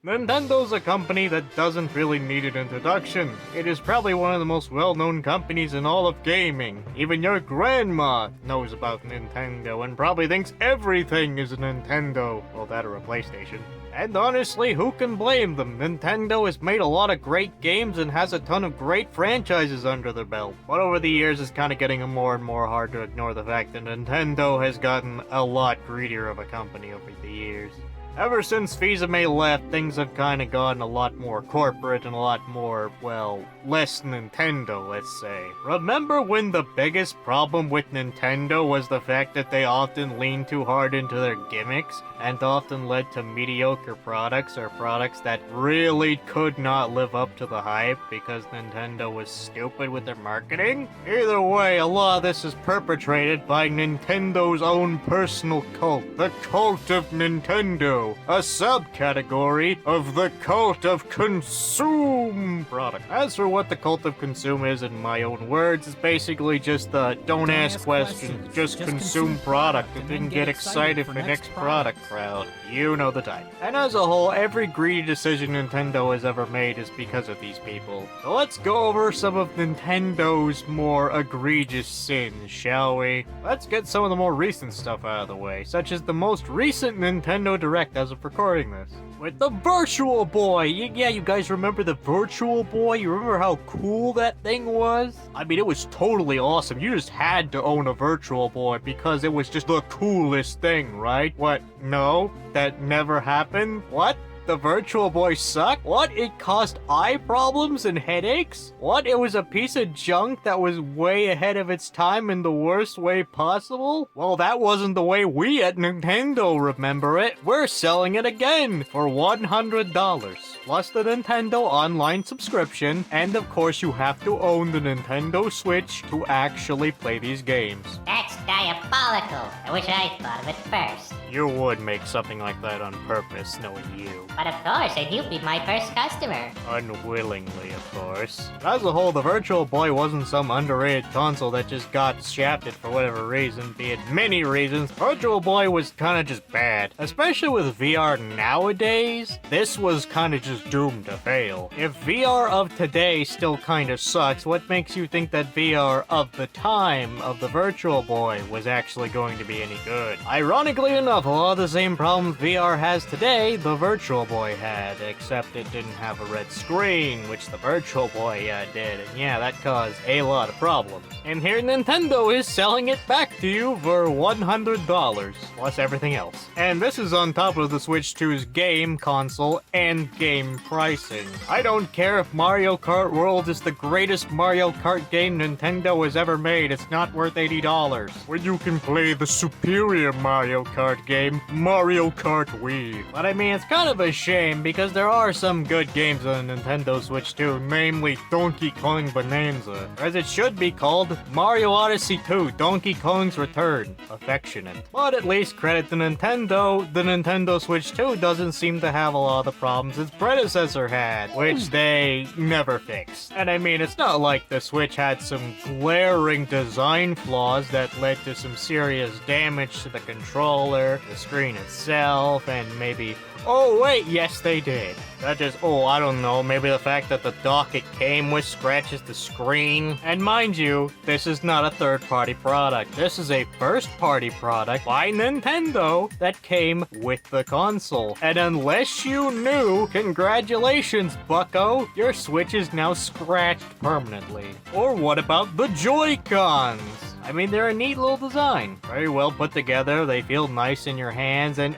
Nintendo's a company that doesn't really need an introduction. It is probably one of the most well-known companies in all of gaming. Even your grandma knows about Nintendo and probably thinks everything is a Nintendo. Well, that or a PlayStation. And honestly, who can blame them? Nintendo has made a lot of great games and has a ton of great franchises under their belt. But over the years, it's kind of getting more and more hard to ignore the fact that Nintendo has gotten a lot greedier of a company over the years. Ever since Fils-Aimé left, things have kind of gotten a lot more corporate and a lot more, well, less Nintendo, let's say. Remember when the biggest problem with Nintendo was the fact that they often leaned too hard into their gimmicks and often led to mediocre products or products that really could not live up to the hype because Nintendo was stupid with their marketing? Either way, a lot of this is perpetrated by Nintendo's own personal cult, the Cult of Nintendo. A subcategory of the Cult of Consume product. As for what the Cult of Consume is in my own words, it's basically just the don't ask questions, just consume product and then get excited for next product crowd. You know the type. And as a whole, every greedy decision Nintendo has ever made is because of these people. So let's go over some of Nintendo's more egregious sins, shall we? Let's get some of the more recent stuff out of the way, such as the most recent Nintendo Direct as of recording this. With the Virtual Boy! Yeah, you guys remember the Virtual Boy? You remember how cool that thing was? I mean, it was totally awesome. You just had to own a Virtual Boy because it was just the coolest thing, right? What? No? That never happened? What? The Virtual Boy sucked? What? It caused eye problems and headaches? What? It was a piece of junk that was way ahead of its time in the worst way possible? Well, that wasn't the way we at Nintendo remember it. We're selling it again for $100. Plus the Nintendo Online subscription, and of course you have to own the Nintendo Switch to actually play these games. That's diabolical. I wish I thought of it first. You would make something like that on purpose, knowing you. But of course, and you'll be my first customer. Unwillingly, of course. As a whole, the Virtual Boy wasn't some underrated console that just got shafted for whatever reason, be it many reasons. Virtual Boy was kinda just bad. Especially with VR nowadays, this was kinda just doomed to fail. If VR of today still kinda sucks, what makes you think that VR of the time of the Virtual Boy was actually going to be any good? Ironically enough, a lot of the same problems VR has today, the Virtual Boy had, except it didn't have a red screen, which the Virtual Boy did, and yeah, that caused a lot of problems. And here Nintendo is selling it back to you for $100, plus everything else. And this is on top of the Switch 2's game, console, and game pricing. I don't care if Mario Kart World is the greatest Mario Kart game Nintendo has ever made, it's not worth $80. When you can play the superior Mario Kart game, Mario Kart Wii. But I mean, it's kind of a shame because there are some good games on the Nintendo Switch 2, namely Donkey Kong Bonanza, or as it should be called, Mario Odyssey 2, Donkey Kong's Return. Affectionate. But at least credit to Nintendo, the Nintendo Switch 2 doesn't seem to have a lot of the problems its predecessor had, which they never fixed. And I mean, it's not like the Switch had some glaring design flaws that led to some serious damage to the controller, the screen itself, and maybe... Oh wait, yes they did. That is, I don't know, maybe the fact that the dock it came with scratches the screen. And mind you, this is not a third-party product. This is a first-party product by Nintendo that came with the console. And unless you knew, congratulations, bucko, your Switch is now scratched permanently. Or what about the Joy-Cons? I mean, they're a neat little design. Very well put together, they feel nice in your hands, and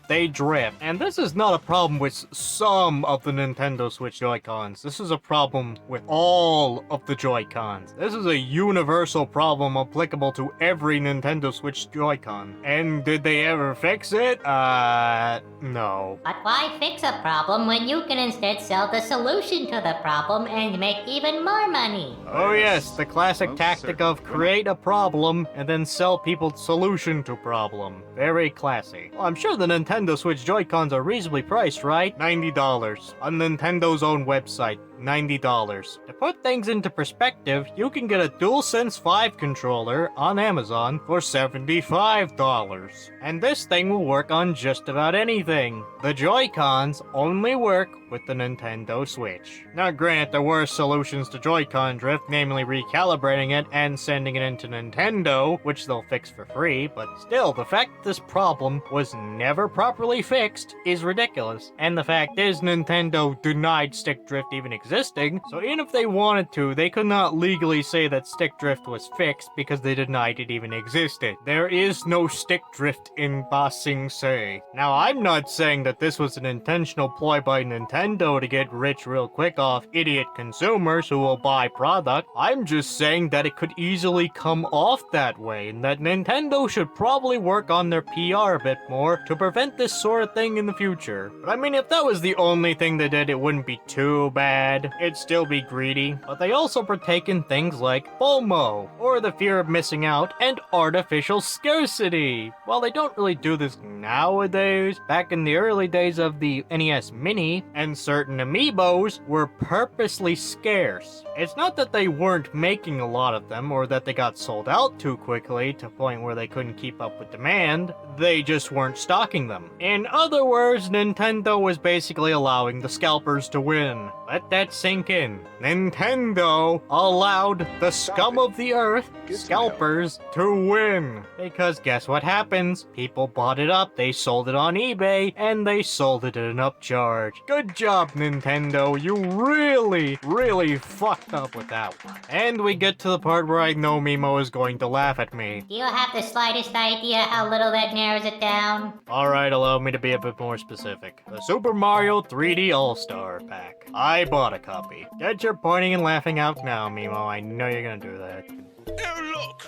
they drift. And this is not a problem with some of the Nintendo Switch Joy-Cons. This is a problem with all of the Joy-Cons. This is a universal problem applicable to every Nintendo Switch Joy-Con. And did they ever fix it? No. But why fix a problem when you can instead sell the solution to the problem and make even more money? Oh yes, the classic tactic of create a a problem and then sell people solution to problem. Very classy. Well, I'm sure the Nintendo Switch Joy-Cons are reasonably priced, right? $90. On Nintendo's own website. $90. To put things into perspective, you can get a DualSense 5 controller on Amazon for $75. And this thing will work on just about anything. The Joy-Cons only work with the Nintendo Switch. Now granted, there were solutions to Joy-Con drift, namely recalibrating it and sending it into Nintendo, which they'll fix for free, but still, the fact this problem was never properly fixed is ridiculous. And the fact is, Nintendo denied stick drift even existing, so even if they wanted to, they could not legally say that stick drift was fixed because they denied it even existed. There is no stick drift in Ba Sing Se. Now, I'm not saying that this was an intentional ploy by Nintendo to get rich real quick off idiot consumers who will buy product. I'm just saying that it could easily come off that way, and that Nintendo should probably work on their PR a bit more to prevent this sort of thing in the future. But I mean, if that was the only thing they did, it wouldn't be too bad. It'd still be greedy. But they also partake in things like FOMO, or the fear of missing out, and artificial scarcity. While they don't really do this nowadays, back in the early days of the NES Mini, and certain amiibos were purposely scarce. It's not that they weren't making a lot of them, or that they got sold out too quickly to a point where they couldn't keep up with demand, they just weren't stocking them. In other words, Nintendo was basically allowing the scalpers to win. Let that sink in. Nintendo allowed the scum of the earth, scalpers, to win. Because guess what happens? People bought it up, they sold it on eBay, and they sold it at an upcharge. Good job, Nintendo. You really fucked up with that one. And we get to the part where I know Mimo is going to laugh at me. Do you have the slightest idea how little that narrows it down? Alright, allow me to be a bit more specific. The Super Mario 3D All-Star Pack. I bought a copy. Get your pointing and laughing out now, Mimo. I know you're gonna do that. Oh, look!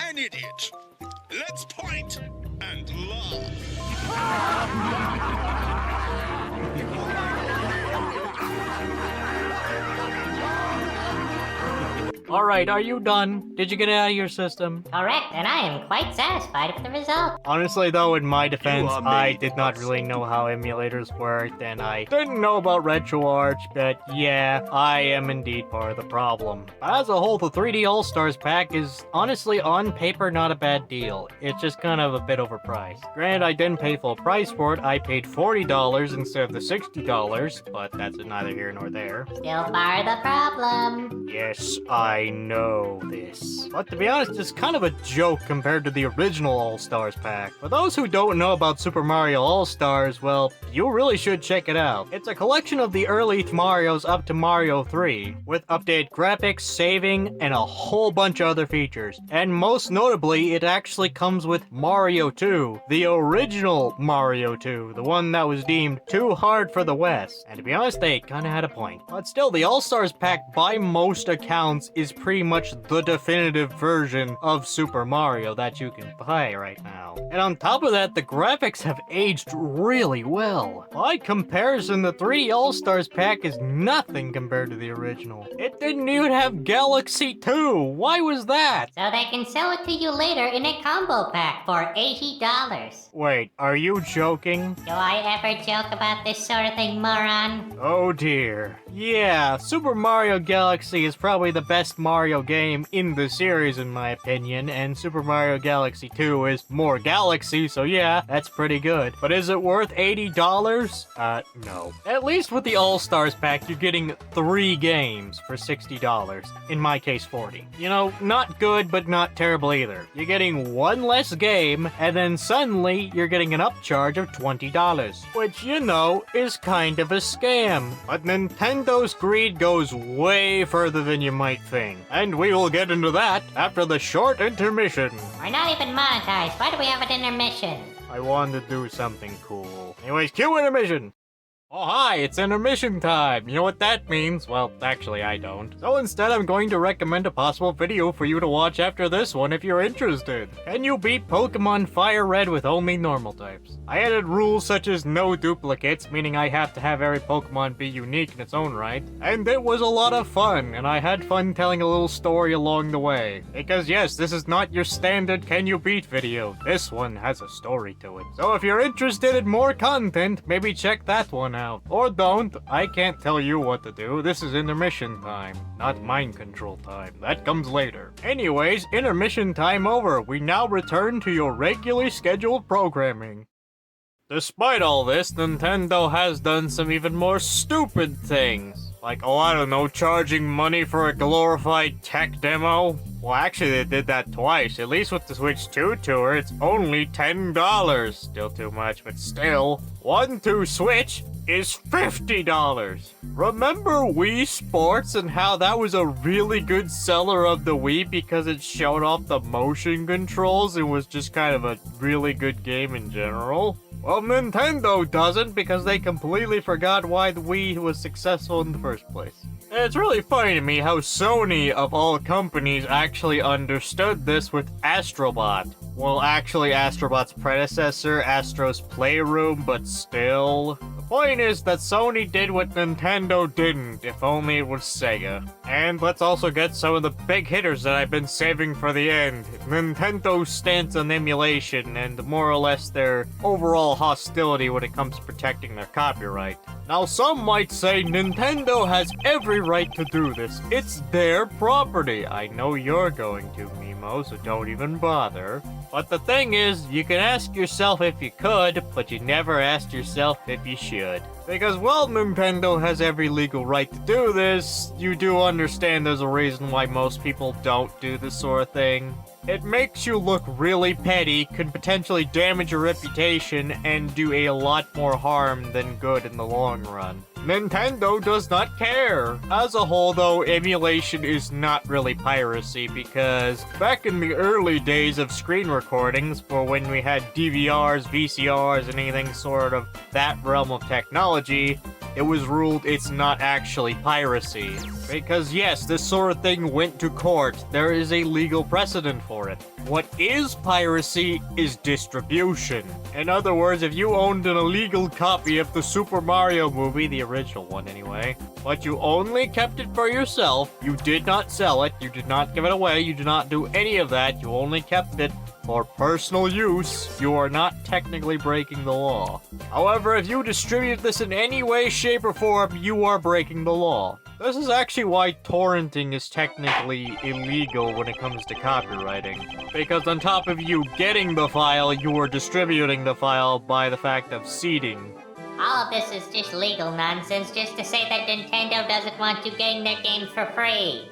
An idiot! Let's point and laugh! Alright, are you done? Did you get it out of your system? Correct, and I am quite satisfied with the result. Honestly though, in my defense, are I made did not really know how emulators worked, and I didn't know about RetroArch, but yeah, I am indeed part of the problem. As a whole, the 3D All-Stars pack is honestly on paper not a bad deal. It's just kind of a bit overpriced. Granted, I didn't pay full price for it, I paid $40 instead of the $60, but that's neither here nor there. Still part of the problem. Yes, I know this. But to be honest, it's kind of a joke compared to the original All-Stars pack. For those who don't know about Super Mario All-Stars, well, you really should check it out. It's a collection of the early Marios up to Mario 3, with updated graphics, saving, and a whole bunch of other features. And most notably, it actually comes with Mario 2, the original Mario 2, the one that was deemed too hard for the West. And to be honest, they kinda had a point. But still, the All-Stars pack, by most accounts, is pretty much the definitive version of Super Mario that you can play right now. And on top of that, the graphics have aged really well. By comparison, the 3D All-Stars pack is nothing compared to the original. It didn't even have Galaxy 2. Why was that? So they can sell it to you later in a combo pack for $80. Wait, are you joking? Do I ever joke about this sort of thing, moron? Oh dear. Yeah, Super Mario Galaxy is probably the best Mario game in the series in my opinion, and Super Mario Galaxy 2 is more Galaxy, so yeah, that's pretty good. But is it worth $80? No. At least with the All-Stars pack, you're getting 3 games for $60. In my case, 40. You know, not good, but not terrible either. You're getting 1 less game, and then suddenly you're getting an upcharge of $20, which, you know, is kind of a scam. But Nintendo's greed goes way further than you might think. And we will get into that after the short intermission. We're not even monetized. Why do we have an intermission? I wanted to do something cool. Anyways, cue intermission! Oh hi, it's intermission time! You know what that means? Well, actually I don't. So instead I'm going to recommend a possible video for you to watch after this one if you're interested. Can you beat Pokemon Fire Red with only normal types? I added rules such as no duplicates, meaning I have to have every Pokemon be unique in its own right. And it was a lot of fun, and I had fun telling a little story along the way. Because yes, this is not your standard Can You Beat video. This one has a story to it. So if you're interested in more content, maybe check that one out. Or don't. I can't tell you what to do. This is intermission time, not mind control time. That comes later. Anyways, intermission time over. We now return to your regularly scheduled programming. Despite all this, Nintendo has done some even more stupid things. Like, oh, I don't know, charging money for a glorified tech demo? Well, actually, they did that twice. At least with the Switch 2 tour, it's only $10. Still too much, but still. 1-2 Switch is $50. Remember Wii Sports and how that was a really good seller of the Wii because it showed off the motion controls and was just kind of a really good game in general? Well, Nintendo doesn't because they completely forgot why the Wii was successful in the first place. And it's really funny to me how Sony, of all companies, actually understood this with Astrobot. Well, actually Astrobot's predecessor, Astro's Playroom, but still. The point is that Sony did what Nintendo didn't, if only it was Sega. And let's also get some of the big hitters that I've been saving for the end. Nintendo's stance on emulation and more or less their overall hostility when it comes to protecting their copyright. Now some might say Nintendo has every right to do this. It's their property. I know you're going to, Mimo, so don't even bother. But the thing is, you can ask yourself if you could, but you never asked yourself if you should. Because while Nintendo has every legal right to do this, you do understand there's a reason why most people don't do this sort of thing. It makes you look really petty, could potentially damage your reputation, and do a lot more harm than good in the long run. Nintendo does not care. As a whole though, emulation is not really piracy because back in the early days of screen recordings, for when we had DVRs, VCRs, and anything sort of that realm of technology, it was ruled it's not actually piracy. Because yes, this sort of thing went to court. There is a legal precedent for it. What is piracy is distribution. In other words, if you owned an illegal copy of the Super Mario movie, the original one anyway, but you only kept it for yourself, you did not sell it, you did not give it away, you did not do any of that, you only kept it for personal use, you are not technically breaking the law. However, if you distribute this in any way, shape, or form, you are breaking the law. This is actually why torrenting is technically illegal when it comes to copywriting. Because on top of you getting the file, you are distributing the file by the fact of seeding. All of this is just legal nonsense just to say that Nintendo doesn't want you getting their games for free.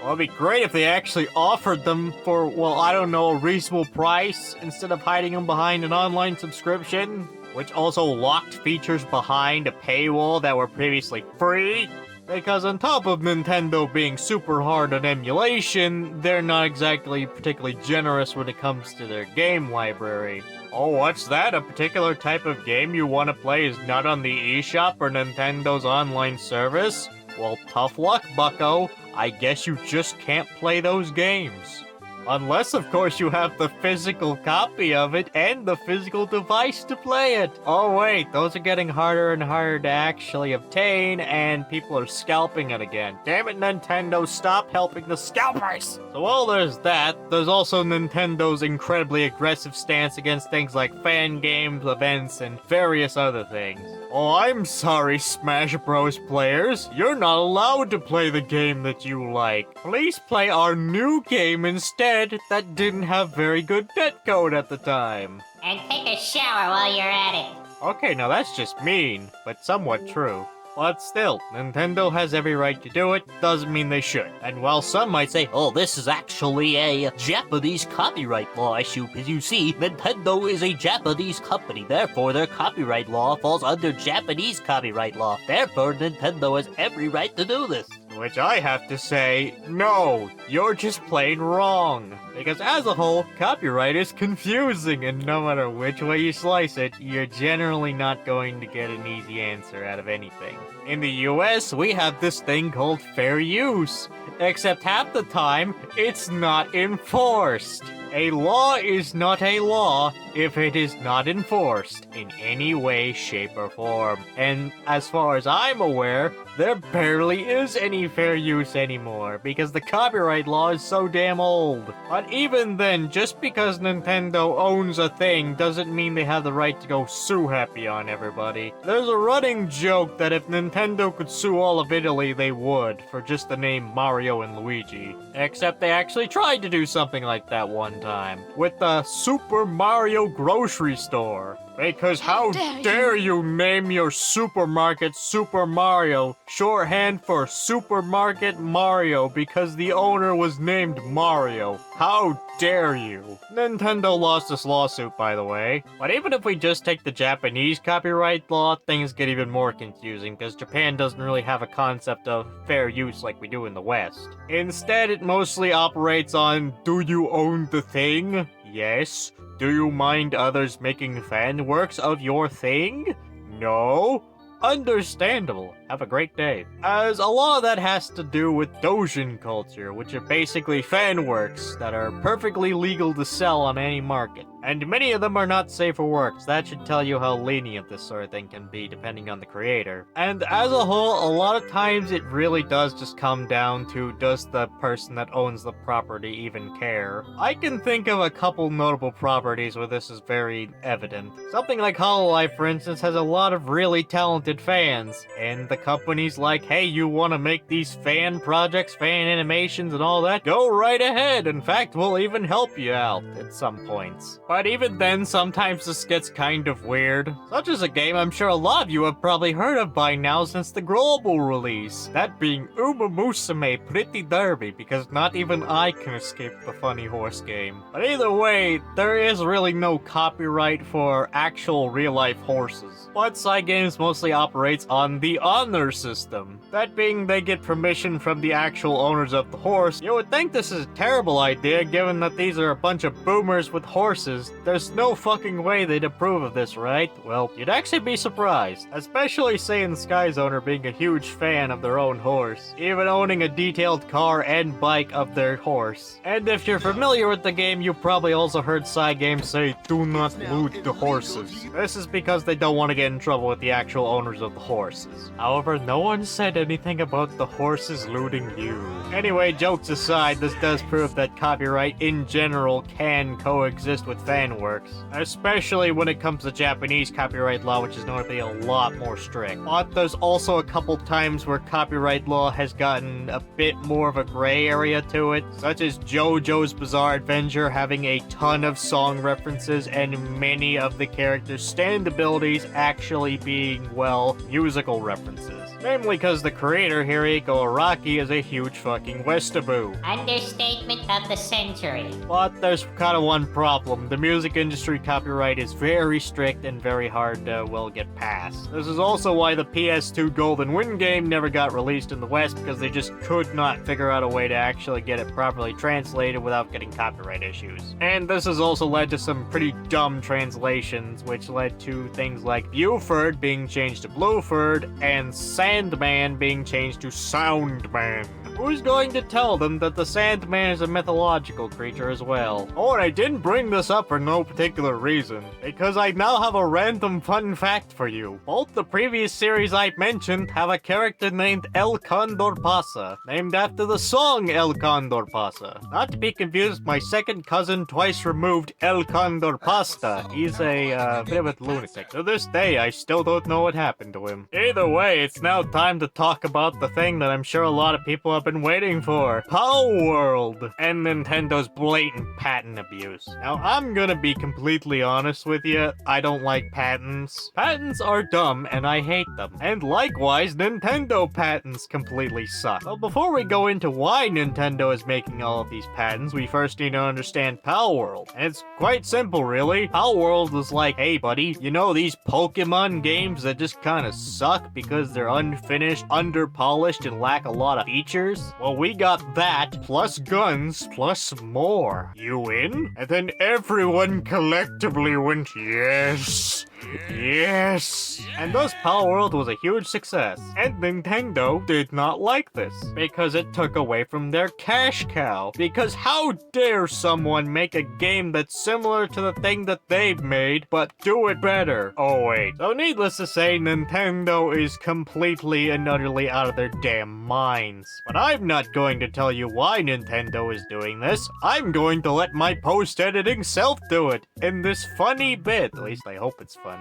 Well, it'd be great if they actually offered them for, well, I don't know, a reasonable price instead of hiding them behind an online subscription, which also locked features behind a paywall that were previously free. Because on top of Nintendo being super hard on emulation, they're not exactly particularly generous when it comes to their game library. Oh, what's that? A particular type of game you want to play is not on the eShop or Nintendo's online service? Well, tough luck, bucko. I guess you just can't play those games. Unless, of course, you have the physical copy of it and the physical device to play it. Oh wait, those are getting harder and harder to actually obtain, and people are scalping it again. Damn it, Nintendo, stop helping the scalpers! So while there's that, there's also Nintendo's incredibly aggressive stance against things like fan games, events, and various other things. Oh, I'm sorry, Smash Bros. Players. You're not allowed to play the game that you like. Please play our new game instead that didn't have very good netcode at the time. And take a shower while you're at it. Okay, now that's just mean, but somewhat true. But still, Nintendo has every right to do it, doesn't mean they should. And while some might say, oh, this is actually a Japanese copyright law issue, because you see, Nintendo is a Japanese company, therefore their copyright law falls under Japanese copyright law. Therefore, Nintendo has every right to do this. Which I have to say, no, you're just plain wrong. Because as a whole, copyright is confusing, and no matter which way you slice it, you're generally not going to get an easy answer out of anything. In the US, we have this thing called fair use, except half the time, it's not enforced. A law is not a law if it is not enforced in any way, shape, or form. And as far as I'm aware, there barely is any fair use anymore because the copyright law is so damn old. But even then, just because Nintendo owns a thing doesn't mean they have the right to go sue happy on everybody. There's a running joke that if Nintendo could sue all of Italy, they would, for just the name Mario and Luigi. Except they actually tried to do something like that one time, with the Super Mario grocery store. Because how dare you name your supermarket Super Mario, shorthand for Supermarket Mario, because the owner was named Mario. How dare you? Nintendo lost this lawsuit, by the way. But even if we just take the Japanese copyright law, things get even more confusing, because Japan doesn't really have a concept of fair use like we do in the West. Instead, it mostly operates on, do you own the thing? Yes. Do you mind others making fan works of your thing? No? Understandable. Have a great day. As a lot of that has to do with doujin culture, which are basically fan works that are perfectly legal to sell on any market. And many of them are not safe for work, so that should tell you how lenient this sort of thing can be depending on the creator. And as a whole, a lot of times it really does just come down to, does the person that owns the property even care? I can think of a couple notable properties where this is very evident. Something like Hololive, for instance, has a lot of really talented fans, and the company's like, hey, you want to make these fan projects, fan animations, and all that? Go right ahead. In fact, we'll even help you out at some points. But even then, sometimes this gets kind of weird. Such as a game I'm sure a lot of you have probably heard of by now since the global release. That being Uma Musume Pretty Derby, because not even I can escape the funny horse game. But either way, there is really no copyright for actual real-life horses. But Cygames mostly operates on the honor system. That being, they get permission from the actual owners of the horse. You would think this is a terrible idea given that these are a bunch of boomers with horses. There's no fucking way they'd approve of this, right? Well, you'd actually be surprised. Especially Saiyan Sky's owner being a huge fan of their own horse. Even owning a detailed car and bike of their horse. And if you're familiar with the game, you probably also heard Cygames say, do not loot the horses. This is because they don't want to get in trouble with the actual owners of the horses. However, no one said anything about the horses looting you. Anyway, jokes aside, this does prove that copyright in general can coexist with fan works, especially when it comes to Japanese copyright law, which is known to be a lot more strict. But there's also a couple times where copyright law has gotten a bit more of a gray area to it, such as JoJo's Bizarre Adventure having a ton of song references and many of the characters' stand abilities actually being, well, musical references. Namely because the creator, Hiriko Araki, is a huge fucking Westaboo. Understatement of the century. But there's kind of one problem. The music industry copyright is very strict and very hard to, well, get past. This is also why the PS2 Golden Wind game never got released in the West, because they just could not figure out a way to actually get it properly translated without getting copyright issues. And this has also led to some pretty dumb translations, which led to things like Buford being changed to Blueford, and Sandman being changed to Soundman. Who's going to tell them that the Sandman is a mythological creature as well? Oh, and I didn't bring this up for no particular reason, because I now have a random fun fact for you. Both the previous series I mentioned have a character named El Condor Pasa, named after the song El Condor Pasa. Not to be confused with my second cousin twice removed El Condor Pasta. He's a bit of a lunatic. To this day, I still don't know what happened to him. Either way, it's now time to talk about the thing that I'm sure a lot of people have been been waiting for. Palworld and Nintendo's blatant patent abuse. Now, I'm gonna be completely honest with you. I don't like patents. Patents are dumb and I hate them. And likewise, Nintendo patents completely suck. So before we go into why Nintendo is making all of these patents, we first need to understand Palworld. And it's quite simple, really. Palworld is like, hey buddy, you know these Pokemon games that just kind of suck because they're unfinished, underpolished, and lack a lot of features? Well, we got that, plus guns, plus more. You in? And then everyone collectively went, yes. Yes! And thus Palworld was a huge success. And Nintendo did not like this, because it took away from their cash cow. Because how dare someone make a game that's similar to the thing that they've made, but do it better? Oh wait. So needless to say, Nintendo is completely and utterly out of their damn minds. But I'm not going to tell you why Nintendo is doing this. I'm going to let my post-editing self do it, in this funny bit. At least I hope it's funny.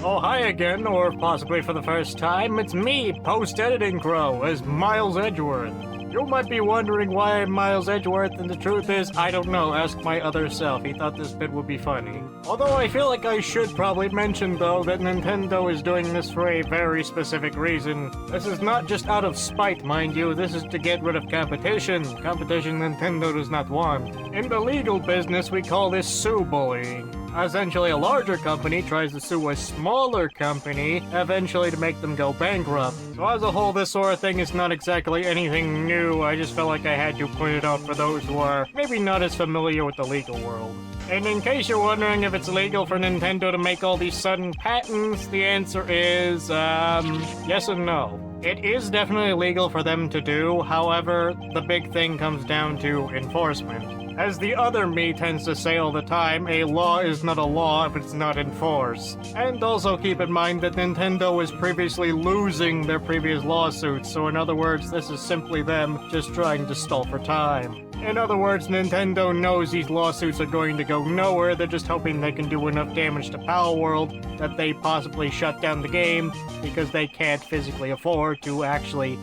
Oh, hi again, or possibly for the first time, it's me, Post-Editing Crow, as Miles Edgeworth. You might be wondering why I'm Miles Edgeworth, and the truth is, I don't know, ask my other self, he thought this bit would be funny. Although I feel like I should probably mention, though, that Nintendo is doing this for a very specific reason. This is not just out of spite, mind you, this is to get rid of competition. Competition Nintendo does not want. In the legal business, we call this sue bullying. Essentially, a larger company tries to sue a smaller company, eventually to make them go bankrupt. So as a whole, this sort of thing is not exactly anything new. I just felt like I had to point it out for those who are maybe not as familiar with the legal world. And in case you're wondering if it's legal for Nintendo to make all these sudden patents, the answer is, yes and no. It is definitely legal for them to do, however, the big thing comes down to enforcement. As the other me tends to say all the time, a law is not a law if it's not enforced. And also keep in mind that Nintendo was previously losing their previous lawsuits, so in other words, this is simply them just trying to stall for time. In other words, Nintendo knows these lawsuits are going to go nowhere, they're just hoping they can do enough damage to Palworld that they possibly shut down the game because they can't physically afford to actually,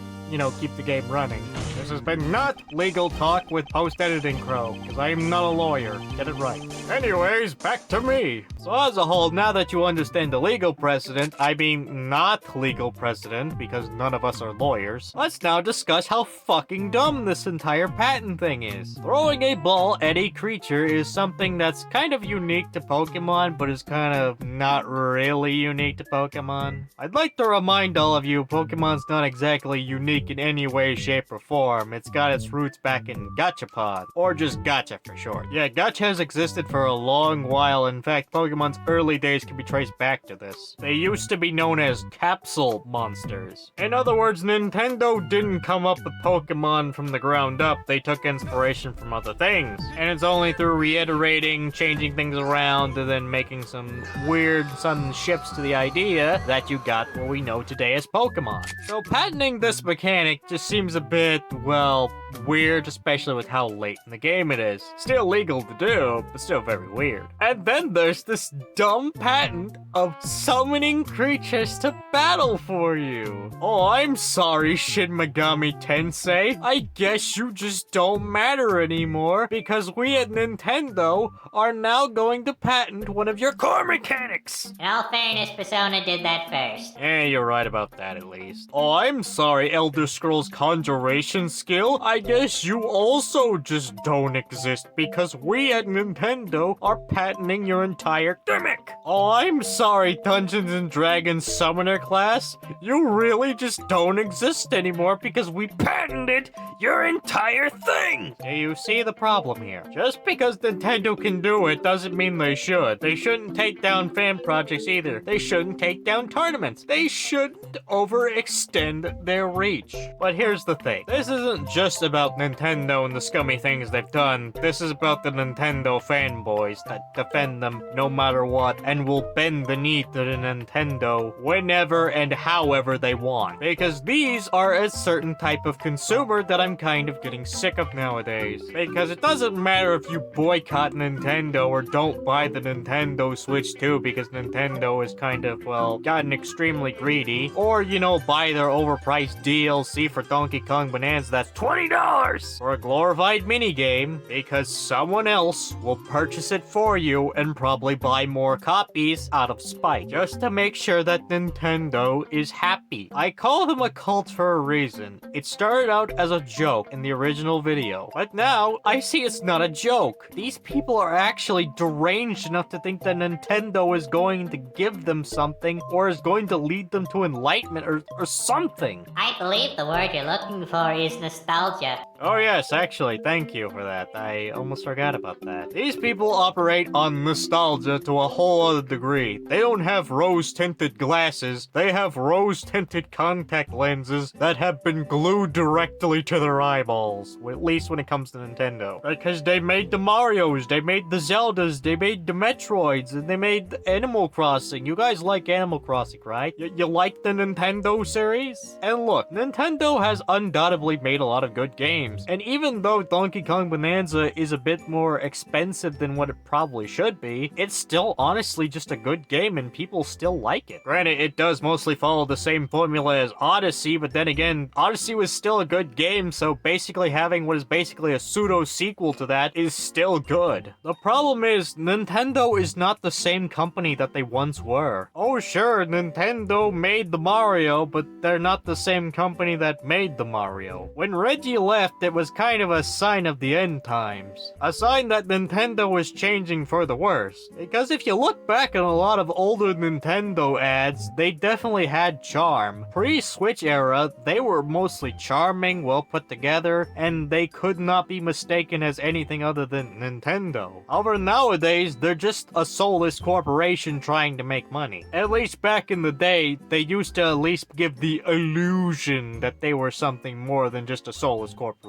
keep the game running. This has been not legal talk with Post-Editing Crow, because I am not a lawyer. Get it right. Anyways, back to me. So as a whole, now that you understand the legal precedent, I mean not legal precedent, because none of us are lawyers, let's now discuss how fucking dumb this entire patent thing is. Throwing a ball at a creature is something that's kind of unique to Pokemon, but is kind of not really unique to Pokemon. I'd like to remind all of you, Pokemon's not exactly unique in any way, shape, or form. It's got its roots back in Gachapon, or just Gacha for short. Yeah, Gacha has existed for a long while. In fact, Pokemon's early days can be traced back to this. They used to be known as capsule monsters. In other words, Nintendo didn't come up with Pokemon from the ground up. They took inspiration from other things. And it's only through reiterating, changing things around, and then making some weird sudden shifts to the idea that you got what we know today as Pokemon. So patenting this mechanic just seems a bit, well, weird, especially with how late in the game it is. Still legal to do, but still very weird. And then there's this dumb patent of summoning creatures to battle for you. Oh, I'm sorry, Shin Megami Tensei. I guess you just don't matter anymore, because we at Nintendo are now going to patent one of your core mechanics. In all fairness, Persona did that first. You're right about that at least. Oh, I'm sorry, Elder Scrolls Conjuration skill. I guess you also just don't exist, because we at Nintendo are patenting your entire gimmick. Oh, I'm sorry, Dungeons and Dragons Summoner class. You really just don't exist anymore because we patented your entire thing. Do you see the problem here? Just because Nintendo can do it doesn't mean they should. They shouldn't take down fan projects either. They shouldn't take down tournaments. They shouldn't overextend their reach. But here's the thing. This isn't just about Nintendo and the scummy things they've done. This is about the Nintendo fanboys that defend them no matter what and will bend the knee to the Nintendo whenever and however they want. Because these are a certain type of consumer that I'm kind of getting sick of nowadays. Because it doesn't matter if you boycott Nintendo or don't buy the Nintendo Switch 2 because Nintendo is kind of, well, gotten extremely greedy, or, you know, buy their overpriced DLC for Donkey Kong Bonanza that's $20 for a glorified minigame because someone else will purchase it for you and probably buy more copies out of spite, just to make sure that Nintendo is happy. I call them a cult for a reason. It started out as a joke in the original video, but now I see it's not a joke. These people are actually deranged enough to think that Nintendo is going to give them something or is going to lead them to enlightenment or something. I believe the word you're looking for is nostalgia. Oh yes, actually, thank you for that. I almost forgot about that. These people operate on nostalgia to a whole other degree. They don't have rose-tinted glasses. They have rose-tinted contact lenses that have been glued directly to their eyeballs. At least when it comes to Nintendo. Because they made the Marios, they made the Zeldas, they made the Metroids, and they made Animal Crossing. You guys like Animal Crossing, right? You like the Nintendo series? And look, Nintendo has undoubtedly made a lot of good games. And even though Donkey Kong Bonanza is a bit more expensive than what it probably should be, it's still honestly just a good game and people still like it. Granted, it does mostly follow the same formula as Odyssey, but then again, Odyssey was still a good game, so basically having what is basically a pseudo-sequel to that is still good. The problem is, Nintendo is not the same company that they once were. Oh sure, Nintendo made the Mario, but they're not the same company that made the Mario. When Reggie left, it was kind of a sign of the end times. A sign that Nintendo was changing for the worse. Because if you look back on a lot of older Nintendo ads, they definitely had charm. Pre-Switch era, they were mostly charming, well put together, and they could not be mistaken as anything other than Nintendo. However, nowadays, they're just a soulless corporation trying to make money. At least back in the day, they used to at least give the illusion that they were something more than just a soulless corporation.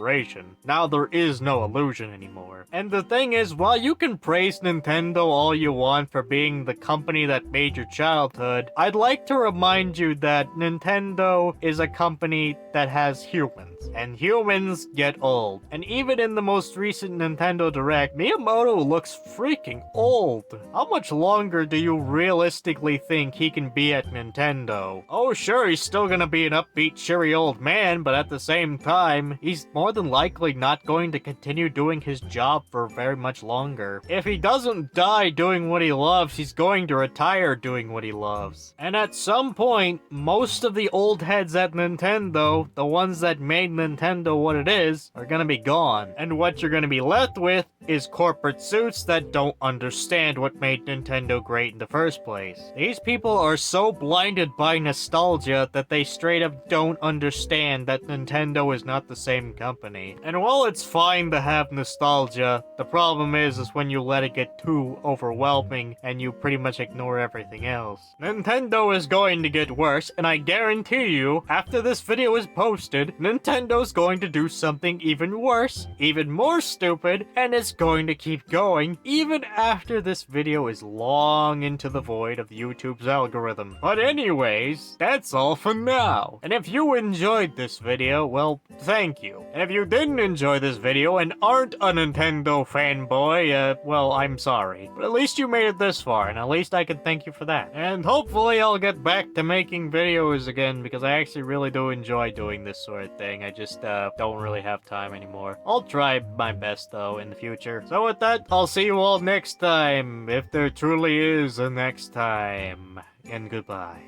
Now there is no illusion anymore. And the thing is, while you can praise Nintendo all you want for being the company that made your childhood, I'd like to remind you that Nintendo is a company that has humans. And humans get old. And even in the most recent Nintendo Direct, Miyamoto looks freaking old. How much longer do you realistically think he can be at Nintendo? Oh sure, he's still gonna be an upbeat, cheery old man, but at the same time, he's more than likely not going to continue doing his job for very much longer. If he doesn't die doing what he loves, he's going to retire doing what he loves. And at some point, most of the old heads at Nintendo, the ones that made Nintendo what it is, are gonna be gone. And what you're gonna be left with is corporate suits that don't understand what made Nintendo great in the first place. These people are so blinded by nostalgia that they straight up don't understand that Nintendo is not the same company. And while it's fine to have nostalgia, the problem is when you let it get too overwhelming and you pretty much ignore everything else. Nintendo is going to get worse, and I guarantee you, after this video is posted, Nintendo's going to do something even worse, even more stupid, and it's going to keep going even after this video is long into the void of YouTube's algorithm. But anyways, that's all for now. And if you enjoyed this video, well, thank you. And if you didn't enjoy this video and aren't a Nintendo fanboy, well, I'm sorry. But at least you made it this far, and at least I can thank you for that. And hopefully I'll get back to making videos again, because I actually really do enjoy doing this sort of thing. I just, don't really have time anymore. I'll try my best, though, in the future. So with that, I'll see you all next time, if there truly is a next time. And goodbye.